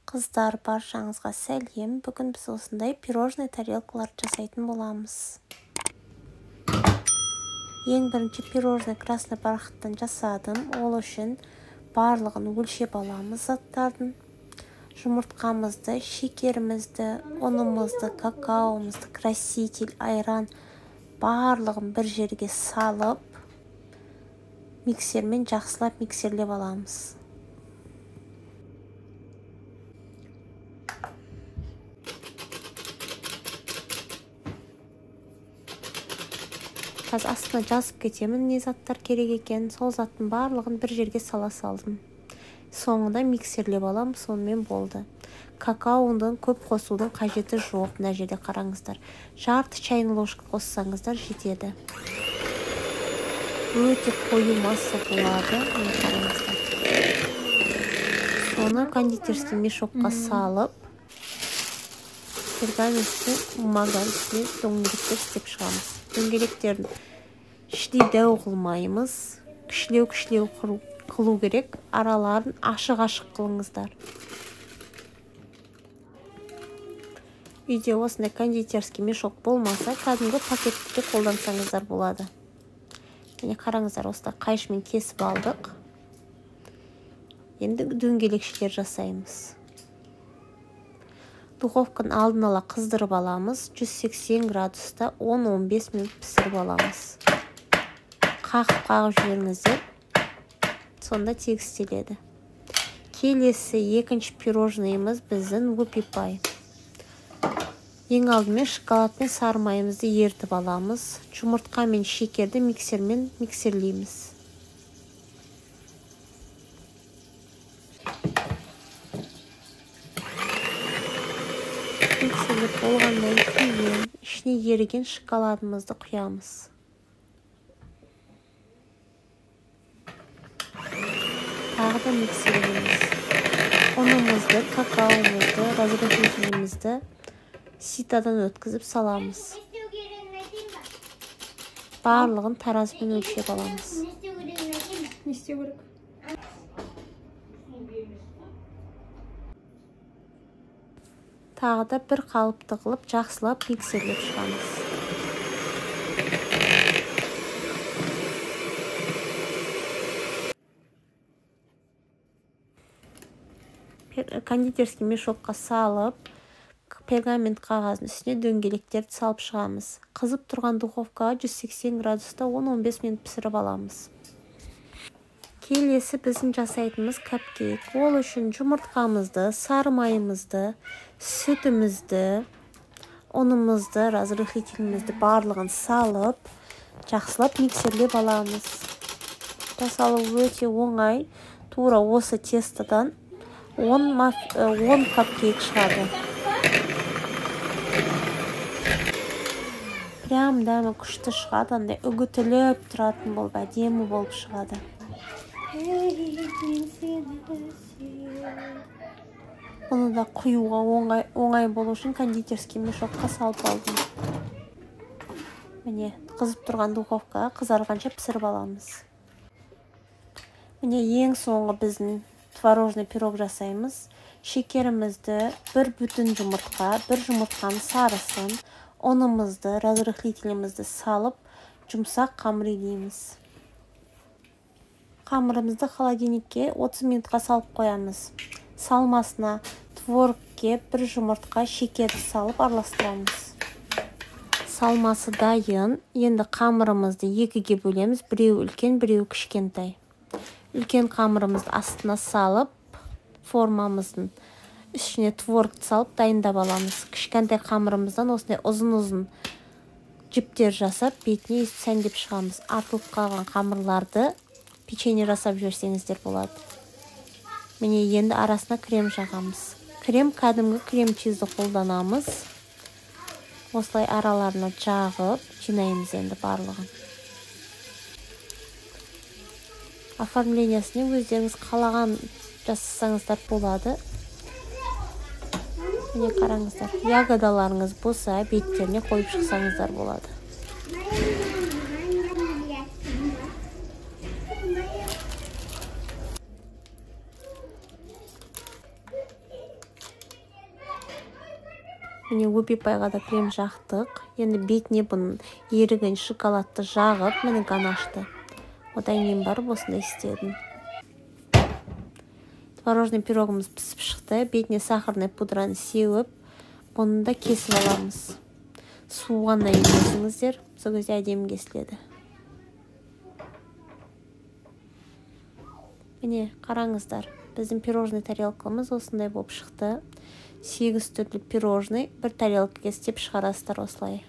Қыздар, баршаңызға сәлем. Бүгін біз осындай пирожный тарелкалар жасайтын боламыз. Ең бірінші пирожный красный бархаттан жасадым. Ол үшін барлығын өлшеп аламыз заттардың. Жұмыртқамызды, шекерімізді, ұнымызды, какаомызды, краситель, айран барлығын бір жерге салып, миксермен жақсылап миксерлеп аламыз. Қазір астына жазып кетемін, не заттар керек екен. Сол заттың барлығын бір жерге сала салдым. Соңында миксерлеп алам, сонымен болды. Какаодан көп қосудың қажеті жоқ. Мына жерде қараңыздар. Жарты чайны ложка қоссаңыздар жетеді. Өте қою масса болады. Соны кондитерский мешокқа салып, пергаментті бумага үстіне дөңгелектер істеп шығамыз. Дөңгелектерін іштей дәу қылмаймыз, кішілеу қылу керек. Араларын ашық қылыңыздар. Үйде осындай кондитерский мешок болмаса, кәдімгі пакетті қолдансаңыздар болады. Міне қараңыздар, осылай қайшымен кесіп алдық. Енді дөңгелекшелер жасаймыз. Духовканы алдын ала қыздырып аламыз. 180 градуста 10-15 минут пісіріп аламыз. Қағып жіберіңіздер. Сонда тегістеледі. Келесі екінші пирожныйымыз біздің вупи-пай. Ең алдымен шоколад пен сары майымызды ертіп аламыз. Жұмыртқа мен шекерді миксермен миксерлейміз. Миксерлеп болғаннан кейін ішіне еріген шоколадымызды құямыз. Тағы да миксерлейміз. Ұнымызды, какаомызды, разрыхлителімізді ситадан өткізіп саламыз. Барлығын таразымен өлшеп аламыз. Не істеу керек? Тағы да бір қалыпты қылып, жақсылап миксерлеп шығамыз. Кондитерский мешокқа салып, пергамент қағаздың үстіне дөңгелектерді салып шығамыз. Қызып тұрған духовкаға 180 градуста 10-15 минут пісіріп аламыз. Келесі біздің жасайтынымыз капкейк. Ол үшін жұмыртқамызды, сары майымызды, сүтімізді, ұнымызды, разрыхлителімізді барлығын салып, жақсылап миксерлеп аламыз. Жасалу өте оңай. Тура осы тестадан 10 капкейк шығады. Прям дәмі күшті шығады, андай үгітіліп тұратын болып, әдемі болып шығады. Оны да құюға оңай болу үшін кондитерский мешокқа салып алдым. Міне, қызып тұрған духовкаға қызарғанша пісіріп аламыз. Міне, ең соңғы біздің творожный пирог жасаймыз. Шекерімізді, бір бүтін жұмыртқа, бір жұмыртқаның сарысын, ұнымызды, разрыхлителімізді салып, жұмсақ қамыр илейміз. Қамырымызды холодильникке 30 минутқа салып қоямыз. Салмасына творогке бір жұмыртқа, шекерді салып араластырамыз. Салмасы дайын. Енді қамырымызды екіге бөлеміз. Біреу үлкен, біреу кішкентай. Үлкен қамырымызды астына салып, формамыздың ішіне творогты салып дайындап аламыз. Кішкентай қамырымыздан осындай ұзын жіптер жасап, бетіне сәндеп шығамыз. Артылып қалған қамырларды печенье жасап жіберсеңіздер болады. Міне енді арасына крем жағамыз. Крем кәдімгі крем чизді қолданамыз. Осылай араларына жағып, жинаймыз енді барлығын. Оформлениясына өздеріңіз қалаған жасасаңыздар болады. Міне қараңыздар. Ягодаларыңыз болса, беттеріне қойып шықсаңыздар болады. Міне өбепайға да крем жақтық. Енді бетіне бұның еріген шоколадты жағып, міне ганашты. Одан кейін барып осындай істедім. Творожный пирогымыз пісіп шықты. Бетіне сахарный пудраны сеуіп, бұны да кесіп аламыз. Суығаннан кесіңіздер, сол кезде әдемі кесіледі. Міне қараңыздар, біздің пирожный тарелкамыз осындай болып шықты. 8 түрлі пирожный бір тарелкаға істеп шығарасыздар осылай.